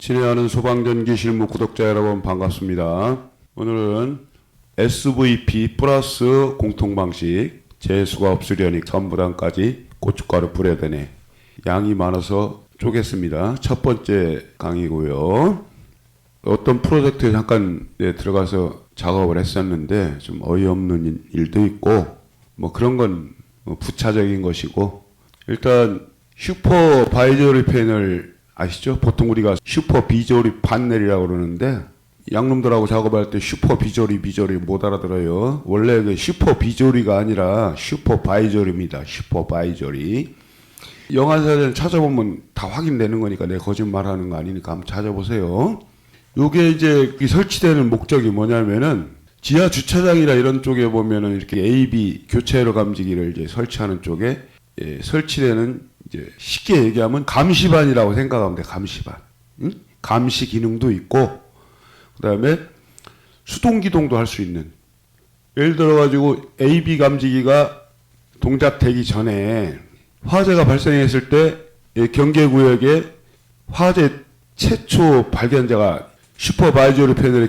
친애하는 소방전기 실무 구독자 여러분 반갑습니다. 오늘은 SVP 플러스 공통방식 재수가 없으려니 전부단까지 고춧가루 뿌려야 되네. 양이 많아서 쪼갰습니다. 첫 번째 강의고요. 어떤 프로젝트에 잠깐 들어가서 작업을 했었는데 좀 어이없는 일도 있고 뭐 그런 건 부차적인 것이고, 일단 슈퍼 바이저리 패널 아시죠? 보통 우리가 슈퍼 비조리 판넬이라고 그러는데 양놈들하고 작업할 때 슈퍼 비조리 못 알아들어요. 원래 그 슈퍼 비조리가 아니라 슈퍼 바이저리입니다. 슈퍼 바이저리. 영화사전 찾아보면 다 확인되는 거니까 내가 거짓말하는 거 아니니까 한번 찾아보세요. 요게 이제 설치되는 목적이 뭐냐면은 지하 주차장이나 이런 쪽에 보면은 이렇게 AB 교체로 감지기를 이제 설치하는 쪽에 설치되는 이제 쉽게 얘기하면 감시반이라고 생각하면 돼. 감시반. 응? 감시 기능도 있고, 그다음에 수동 기동도 할 수 있는. 예를 들어 가지고 AB 감지기가 동작되기 전에 화재가 발생했을 때 경계구역에 화재 최초 발견자가 슈퍼바이저리 패널의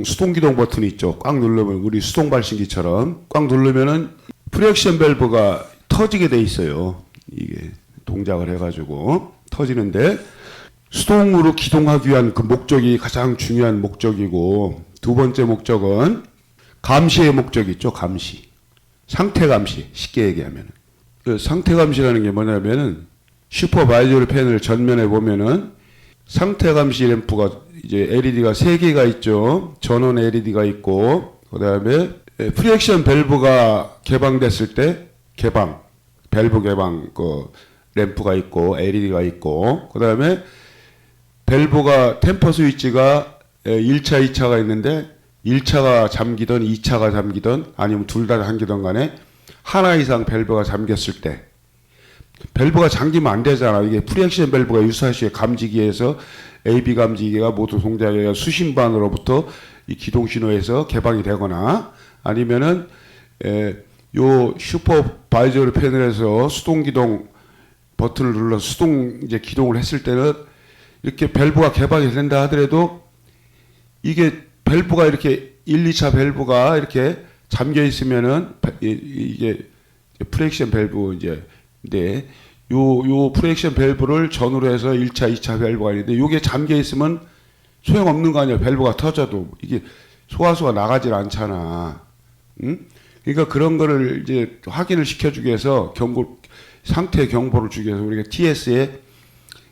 수동 기동 버튼이 있죠. 꽉 누르면 우리 수동 발신기처럼 꽉 누르면은 프렉션 밸브가 터지게 돼 있어요. 이게 동작을 해가지고 터지는데, 수동으로 기동하기 위한 그 목적이 가장 중요한 목적이고, 두 번째 목적은 감시의 목적이 있죠. 감시. 상태 감시. 쉽게 얘기하면은. 그 상태 감시라는 게 뭐냐면은 슈퍼바이저리 패널 전면에 보면은 상태 감시 램프가 이제 LED가 3개가 있죠. 전원 LED가 있고, 그 다음에 프리액션 밸브가 개방됐을 때 밸브 개방 그 램프가 있고 LED가 있고, 그 다음에 밸브가 템퍼 스위치가 1차, 2차가 있는데 1차가 잠기던 2차가 잠기던 아니면 둘 다 잠기던 간에 하나 이상 밸브가 잠겼을 때, 밸브가 잠기면 안 되잖아. 이게 프리액션 밸브가 유사시에 감지기에서 AB 감지기가 모두 동작에 수신반으로부터 이 기동 신호에서 개방이 되거나, 아니면은 요 슈퍼바이저리 패널에서 수동 기동 버튼을 눌러서 수동 이제 기동을 했을 때는 이렇게 밸브가 개방이 된다 하더라도 이게 밸브가 이렇게 1, 2차 밸브가 이렇게 잠겨 있으면은 이게 프렉션 밸브 이제 네, 요 프렉션 밸브를 전후로 해서 1차, 2차 밸브가 있는데 요게 잠겨 있으면 소용없는 거 아니야. 밸브가 터져도 이게 소화수가 나가질 않잖아. 응? 그러니까 그런 거를 이제 확인을 시켜주기 위해서 상태 경보를 주기 위해서 우리가 TS에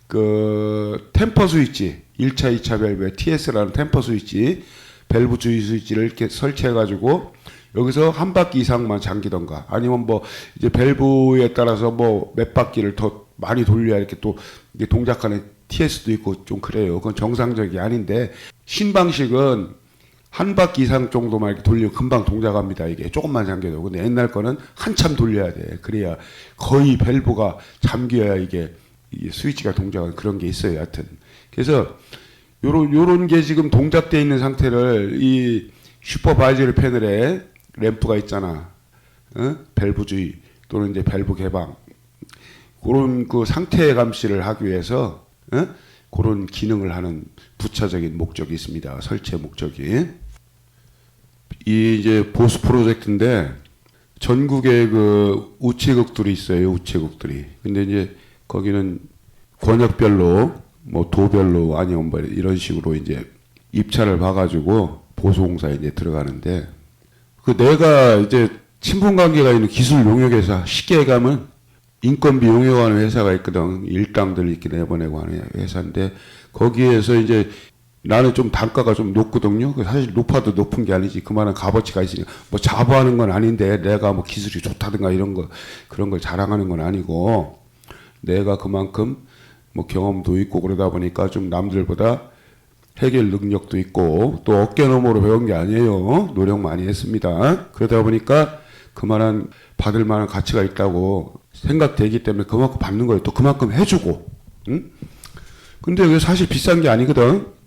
그 템퍼 스위치 1차, 2차 밸브에 TS라는 템퍼 스위치, 밸브 주의 스위치를 이렇게 설치해가지고 여기서 한 바퀴 이상만 잠기던가, 아니면 뭐 이제 밸브에 따라서 뭐 몇 바퀴를 더 많이 돌려야 이렇게 또 이게 동작하는 TS도 있고 좀 그래요. 그건 정상적이 아닌데, 신방식은 한 바퀴 이상 정도만 이렇게 돌리면 금방 동작합니다. 이게 조금만 잠겨도. 근데 옛날 거는 한참 돌려야 돼. 그래야 거의 밸브가 잠겨야 이게 스위치가 동작하는 그런 게 있어요. 하여튼. 그래서 요런 게 지금 동작되어 있는 상태를 이 슈퍼바이저리 패널에 램프가 있잖아. 밸브 주의 또는 이제 밸브 개방. 그런 그 상태 감시를 하기 위해서 그런 기능을 하는 부차적인 목적이 있습니다. 설치의 목적이. 이 이제 보수 프로젝트인데 전국에 그 우체국들이 있어요. 우체국들이. 근데 이제 거기는 권역별로 뭐 도별로 아니면 뭐 이런 식으로 이제 입찰을 봐가지고 보수공사에 이제 들어가는데, 그 내가 이제 친분관계가 있는 기술 용역회사, 쉽게 얘기하면 인건비 용역하는 회사가 있거든. 일당들 이렇게 내보내고 하는 회사인데, 거기에서 이제 나는 좀 단가가 좀 높거든요. 사실 높아도 높은 게 아니지. 그만한 값어치가 있으니까 뭐 자부하는 건 아닌데, 내가 뭐 기술이 좋다든가 이런 거 그런 걸 자랑하는 건 아니고, 내가 그만큼 뭐 경험도 있고 그러다 보니까 좀 남들보다 해결 능력도 있고, 또 어깨너머로 배운 게 아니에요. 노력 많이 했습니다. 그러다 보니까 그만한 받을 만한 가치가 있다고 생각되기 때문에 그만큼 받는 거예요. 또 그만큼 해주고. 응? 근데 그게 사실 비싼 게 아니거든.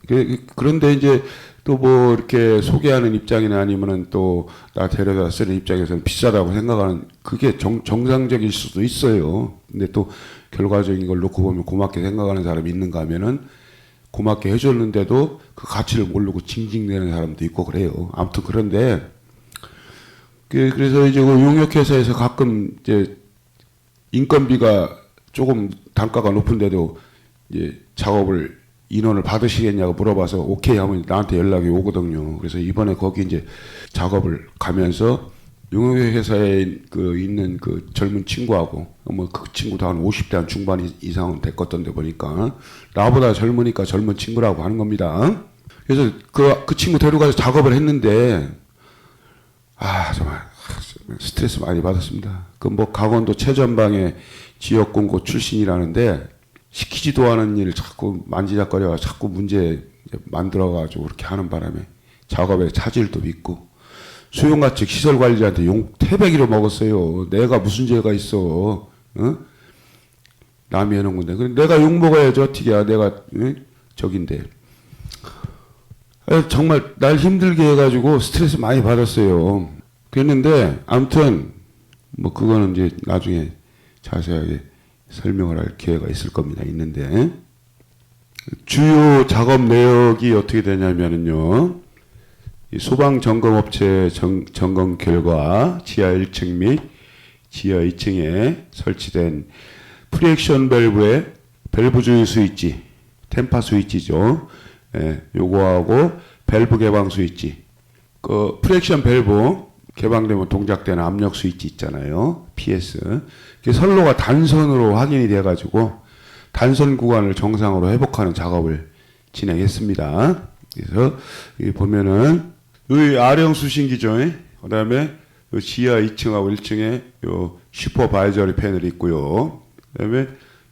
그런데 이제 또 뭐 이렇게 소개하는 입장이나 아니면은 또 나 데려다 쓰는 입장에서는 비싸다고 생각하는, 그게 정상적일 수도 있어요. 근데 또 결과적인 걸 놓고 보면 고맙게 생각하는 사람이 있는가 하면은 고맙게 해줬는데도 그 가치를 모르고 징징대는 사람도 있고 그래요. 아무튼 그런데 그래서 이제 그 용역회사에서 가끔 이제 인건비가 조금 단가가 높은데도 이제 작업을 인원을 받으시겠냐고 물어봐서 오케이 하면 나한테 연락이 오거든요. 그래서 이번에 거기 이제 작업을 가면서 용역회사에 있는 그 젊은 친구하고 뭐 그 친구도 한 50대 한 중반 이상은 됐거든데 보니까 나보다 젊으니까 젊은 친구라고 하는 겁니다. 그래서 그 친구 데려가서 작업을 했는데 정말 스트레스 많이 받았습니다. 그 뭐 강원도 최전방의 지역공고 출신이라는데 시키지도 않은 일을 자꾸 만지작거려 자꾸 문제 만들어가지고 그렇게 하는 바람에 작업에 차질도 있고 수용가 측 시설관리자한테 용 태백이로 먹었어요. 내가 무슨 죄가 있어? 남이 해놓은 건데. 내가 욕 먹어야지 어떻게야. 내가 적인데. 정말 날 힘들게 해가지고 스트레스 많이 받았어요. 그랬는데 아무튼 뭐 그거는 이제 나중에 자세하게 설명을 할 기회가 있을 겁니다. 있는데 주요 작업 내역이 어떻게 되냐면은요. 소방 점검업체 점검 결과 지하 1층 및 지하 2층에 설치된 프리액션 밸브의 밸브 주유 스위치, 템파 스위치죠. 요거하고 밸브 개방 스위치. 그 프리액션 밸브 개방되면 동작되는 압력 스위치 있잖아요. PS. 선로가 단선으로 확인이 돼가지고 단선 구간을 정상으로 회복하는 작업을 진행했습니다. 그래서 여기 보면은 여기 R형 수신기죠. 그 다음에 지하 2층하고 1층에 요 슈퍼바이저리 패널이 있고요. 그 다음에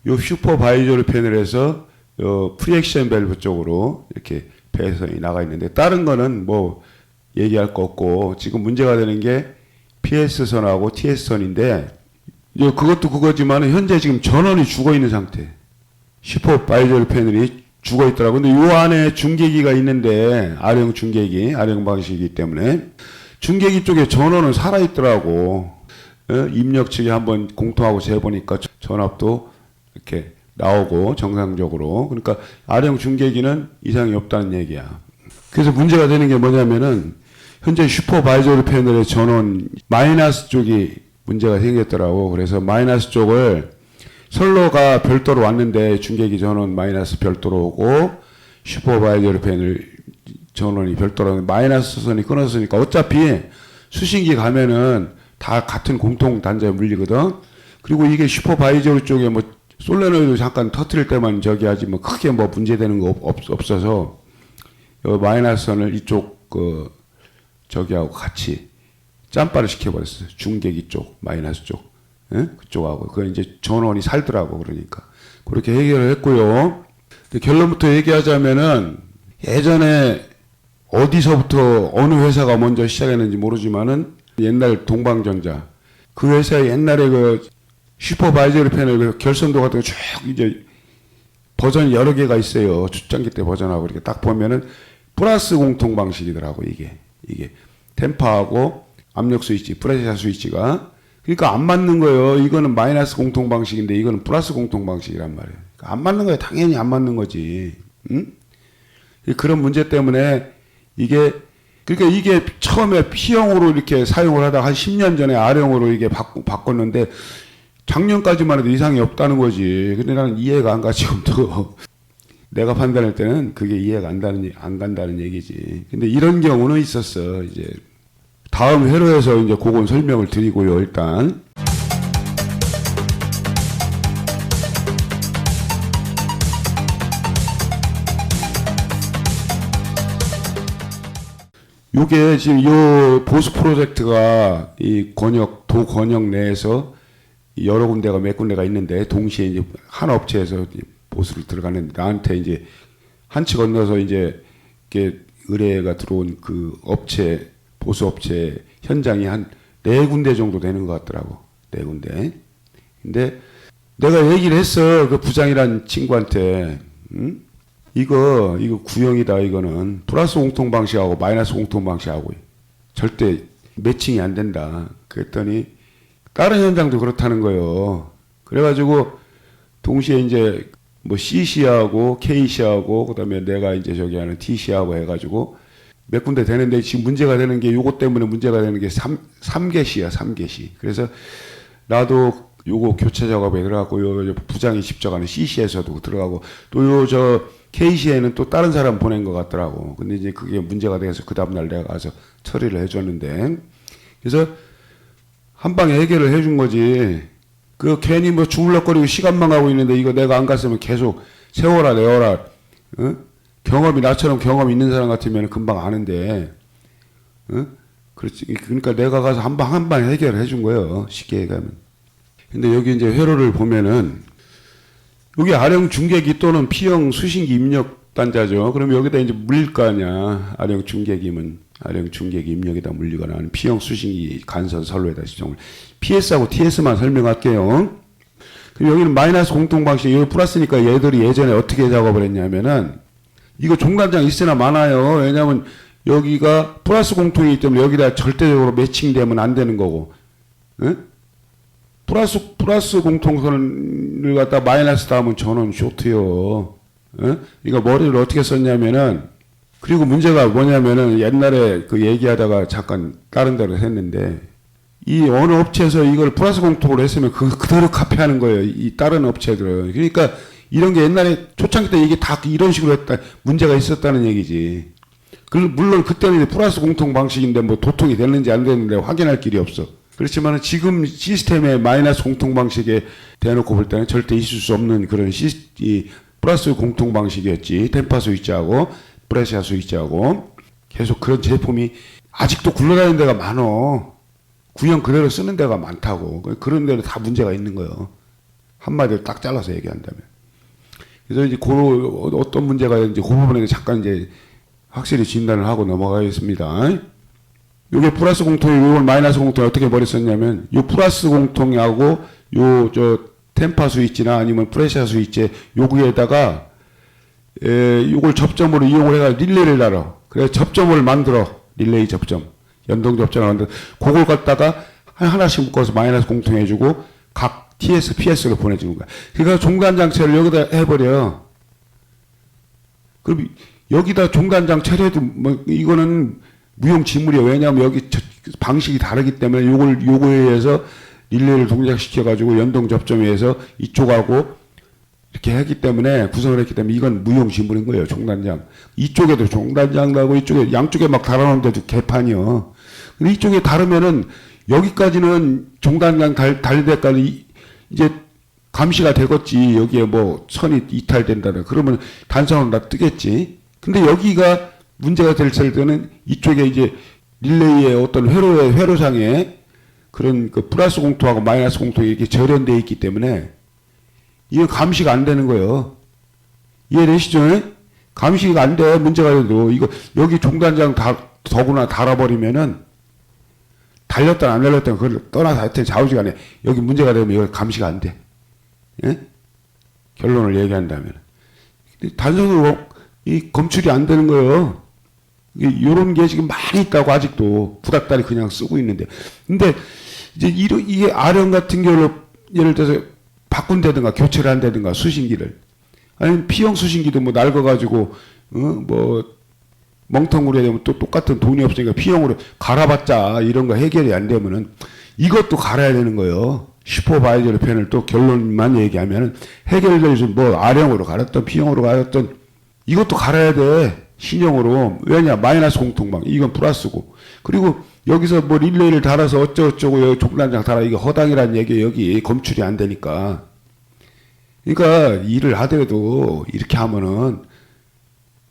요 슈퍼바이저리 패널에서 요 프리액션 밸브 쪽으로 이렇게 배선이 나가 있는데 다른 거는 뭐 얘기할 거 없고 지금 문제가 되는 게 PS선하고 TS선인데 그것도 그거지만 현재 지금 전원이 죽어 있는 상태. 슈퍼바이저리 패널이 죽어 있더라고요. 근데 요 안에 중계기가 있는데 R형 중계기, R형 방식이기 때문에 중계기 쪽에 전원은 살아 있더라고. 입력 측에 한번 공통하고 재보니까 전압도 이렇게 나오고 정상적으로. 그러니까 R형 중계기는 이상이 없다는 얘기야. 그래서 문제가 되는 게 뭐냐면은 현재 슈퍼바이저리 패널의 전원 마이너스 쪽이 문제가 생겼더라고. 그래서 마이너스 쪽을 선로가 별도로 왔는데 중계기 전원 마이너스 별도로 오고 슈퍼바이저리 패널 전원이 별도로 오는데 마이너스 선이 끊어졌으니까 어차피 수신기 가면은 다 같은 공통 단자에 물리거든. 그리고 이게 슈퍼바이저리 쪽에 뭐 솔레노이드 잠깐 터트릴 때만 저기 하지 뭐 크게 뭐 문제되는 거 없어서 마이너스 선을 이쪽 저기하고 같이 짬바를 시켜버렸어요. 중계기 쪽 마이너스 쪽. 그쪽하고 그 이제 전원이 살더라고. 그러니까 그렇게 해결을 했고요. 결론부터 얘기하자면은 예전에 어디서부터 어느 회사가 먼저 시작했는지 모르지만은 옛날 동방전자 그 회사의 옛날에 그 슈퍼바이저리 패널 그 결선도 같은 거 쭉 이제 버전이 여러 개가 있어요. 출장기 때 버전하고 이렇게 딱 보면은 플러스 공통 방식이더라고. 이게 템파하고 압력 스위치, 프레셔 스위치가 그러니까 안 맞는 거예요. 이거는 마이너스 공통 방식인데 이거는 플러스 공통 방식이란 말이에요. 그러니까 안 맞는 거예요. 당연히 안 맞는 거지. 응? 그런 문제 때문에 그러니까 이게 처음에 P형으로 이렇게 사용을 하다가 한 10년 전에 R형으로 이게 바꿨는데 작년까지만 해도 이상이 없다는 거지. 근데 나는 이해가 안 가, 지금도. 내가 판단할 때는 그게 이해가 안 간다는 얘기지. 근데 이런 경우는 있었어. 이제 다음 회로에서 이제 그건 설명을 드리고요. 일단 요게 지금 요 보수 프로젝트가 이 도 권역 내에서 여러 군데가 몇 군데가 있는데 동시에 이제 한 업체에서 보수를 들어가는데 나한테 이제 한 치 건너서 이제 이렇게 의뢰가 들어온 그 업체 보수 업체 현장이 한 4군데 정도 되는 것 같더라고. 4군데. 근데 내가 얘기를 했어. 그 부장이란 친구한테. 응? 이거 구형이다. 이거는 플러스 공통 방식하고 마이너스 공통 방식하고 절대 매칭이 안 된다. 그랬더니 다른 현장도 그렇다는 거예요. 그래가지고 동시에 이제 뭐 CC하고 KC하고 그다음에 내가 이제 저기 하는 TC하고 해가지고 몇 군데 되는데 지금 문제가 되는 게 요거 때문에 문제가 되는 게 3개시야 3개시. 그래서 나도 요거 교체 작업에 들어가고 요 부장이 직접 하는 CC에서도 들어가고 또 요 저 KC에는 또 다른 사람 보낸 것 같더라고. 근데 이제 그게 문제가 돼서 그 다음날 내가 가서 처리를 해줬는데 그래서 한 방에 해결을 해준 거지. 그 괜히 뭐 주물럭거리고 시간만 가고 있는데 이거 내가 안 갔으면 계속 세워라 내워라. 어? 경험이 나처럼 경험 있는 사람 같으면 금방 아는데. 어? 그렇지. 그러니까 내가 가서 한 방 해결을 해준 거예요. 쉽게 얘기하면. 근데 여기 이제 회로를 보면은 여기 아령 중계기 또는 피형 수신기 입력 단자죠. 그럼 여기다 이제 물릴 거 아니야. 아령 중계기면 아령 중계기 입력에다 물리거나 하는 피형 수신기 간선 선로에다 지정을. PS하고 TS만 설명할게요. 그럼 여기는 마이너스 공통 방식, 여기 플러스니까 얘들이 예전에 어떻게 작업을 했냐면은 이거 종단장 있으나 많아요. 왜냐하면 여기가 플러스 공통이기 때문에 여기다 절대적으로 매칭되면 안 되는 거고. 응? 플러스 공통선을 갖다 마이너스 다음은 전원 쇼트요. 응? 이거 머리를 어떻게 썼냐면은 그리고 문제가 뭐냐면은 옛날에 그 얘기하다가 잠깐 다른 데로 했는데 이 어느 업체에서 이걸 플러스 공통으로 했으면 그대로 카피하는 거예요. 이 다른 업체들은. 그러니까 이런 게 옛날에 초창기 때 이게 다 이런 식으로 했다. 문제가 있었다는 얘기지. 물론 그때는 플러스 공통 방식인데 뭐 도통이 됐는지 안 됐는지 확인할 길이 없어. 그렇지만 지금 시스템의 마이너스 공통 방식에 대놓고 볼 때는 절대 있을 수 없는 그런 이 플러스 공통 방식이었지. 템파 스위치하고 프레시아 스위치하고 계속 그런 제품이 아직도 굴러다니는 데가 많어. 구형 그대로 쓰는 데가 많다고. 그런 데는 다 문제가 있는 거예요. 한마디로 딱 잘라서 얘기한다면. 그래서 이제 어떤 문제가 있는지 그 부분에 잠깐 이제 확실히 진단을 하고 넘어가겠습니다. 요게 플러스 공통이, 요걸 마이너스 공통이 어떻게 버렸었냐면, 요 플러스 공통하고 요 템파 스위치나 아니면 프레시아 스위치 요기에다가 요걸 접점으로 이용을 해가 릴레이를 달아. 그래서 접점을 만들어. 릴레이 접점. 연동 접점을 만들어. 그걸 갖다가 하나씩 묶어서 마이너스 공통해주고 각 TS, PS로 보내주는 거야. 그러니까 종단 장치를 여기다 해버려. 그럼 여기다 종단 장치를 해도 뭐 이거는 무용지물이에요. 왜냐하면 여기 방식이 다르기 때문에 요거에 의해서 릴레이를 동작시켜가지고 연동 접점에 의해서 이쪽하고 이렇게 했기 때문에 구성을 했기 때문에 이건 무용지물인 거예요. 종단장. 이쪽에도 종단장 나고 이쪽에 양쪽에 막 달아놓은데도 개판이요. 근데 이쪽에 다르면은 여기까지는 종단장 달릴 때까지 이제 감시가 되겠지. 여기에 뭐 선이 이탈된다는 그러면 단선으로 다 뜨겠지. 근데 여기가 문제가 될 때는 이쪽에 이제 릴레이의 어떤 회로상에 그런 그 플러스 공통하고 마이너스 공통이 이렇게 절연되어 있기 때문에 이게 감시가 안 되는 거예요. 이해되시죠? 감시가 안 돼. 문제가 돼도 이거 여기 종단장 더구나 달아버리면은 달렸다 안 달렸다 그걸 떠나서 하여튼 좌우지간에 여기 문제가 되면 이거 감시가 안 돼. 예? 결론을 얘기한다면 단순으로 이 검출이 안 되는 거예요. 이런 게 지금 많이 있다고 아직도 구닥다리 그냥 쓰고 있는데. 근데 이제 이게 아령 같은 경우로 예를 들어서 바꾼다든가 교체를 한다든가 수신기를 아니면 P형 수신기도 뭐 낡아가지고 뭐 멍텅구리 되면 또 똑같은 돈이 없으니까 P형으로 갈아봤자 이런 거 해결이 안 되면은 이것도 갈아야 되는 거예요. 슈퍼바이저리 펜을 또 결론만 얘기하면은 해결될 수 뭐 R형으로 갈았던 P형으로 갈았던 이것도 갈아야 돼. 신형으로. 왜냐? 마이너스 공통방. 이건 플러스고. 그리고 여기서 뭐 릴레이를 달아서 어쩌고저쩌고 여기 종단장 달아. 이게 허당이라는 얘기예요. 여기 검출이 안 되니까. 그러니까 일을 하더라도 이렇게 하면은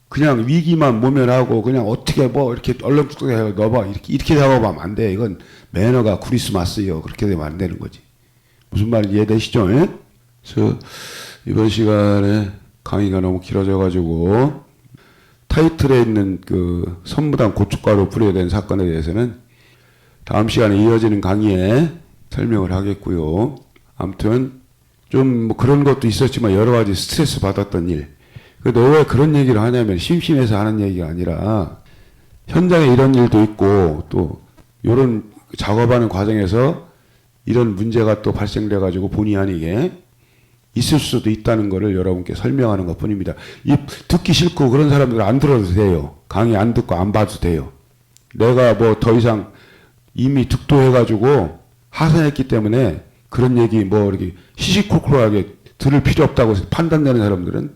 그냥 위기만 모면하고 그냥 어떻게 뭐 이렇게 얼렁뚱땅 넣어봐. 이렇게 작업하면 안 돼. 이건 매너가 크리스마스예요. 그렇게 되면 안 되는 거지. 무슨 말인지 이해되시죠? 예? 그래서 이번 시간에 강의가 너무 길어져가지고 타이틀에 있는 그 선무당 고춧가루 뿌려야 되는 사건에 대해서는 다음 시간에 이어지는 강의에 설명을 하겠고요. 아무튼 좀 뭐 그런 것도 있었지만 여러 가지 스트레스 받았던 일. 너 왜 그런 얘기를 하냐면 심심해서 하는 얘기가 아니라 현장에 이런 일도 있고 또 이런 작업하는 과정에서 이런 문제가 또 발생돼 가지고 본의 아니게 있을 수도 있다는 것을 여러분께 설명하는 것 뿐입니다. 듣기 싫고 그런 사람들은 안 들어도 돼요. 강의 안 듣고 안 봐도 돼요. 내가 뭐 더 이상 이미 득도해가지고 하산했기 때문에 그런 얘기 뭐 이렇게 시시콜콜하게 들을 필요 없다고 판단되는 사람들은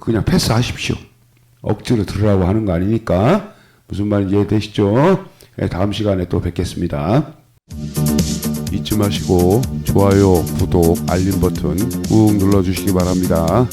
그냥 패스하십시오. 억지로 들으라고 하는 거 아니니까. 무슨 말인지 이해되시죠? 네, 다음 시간에 또 뵙겠습니다. 잊지 마시고 좋아요, 구독, 알림 버튼 꾹 눌러주시기 바랍니다.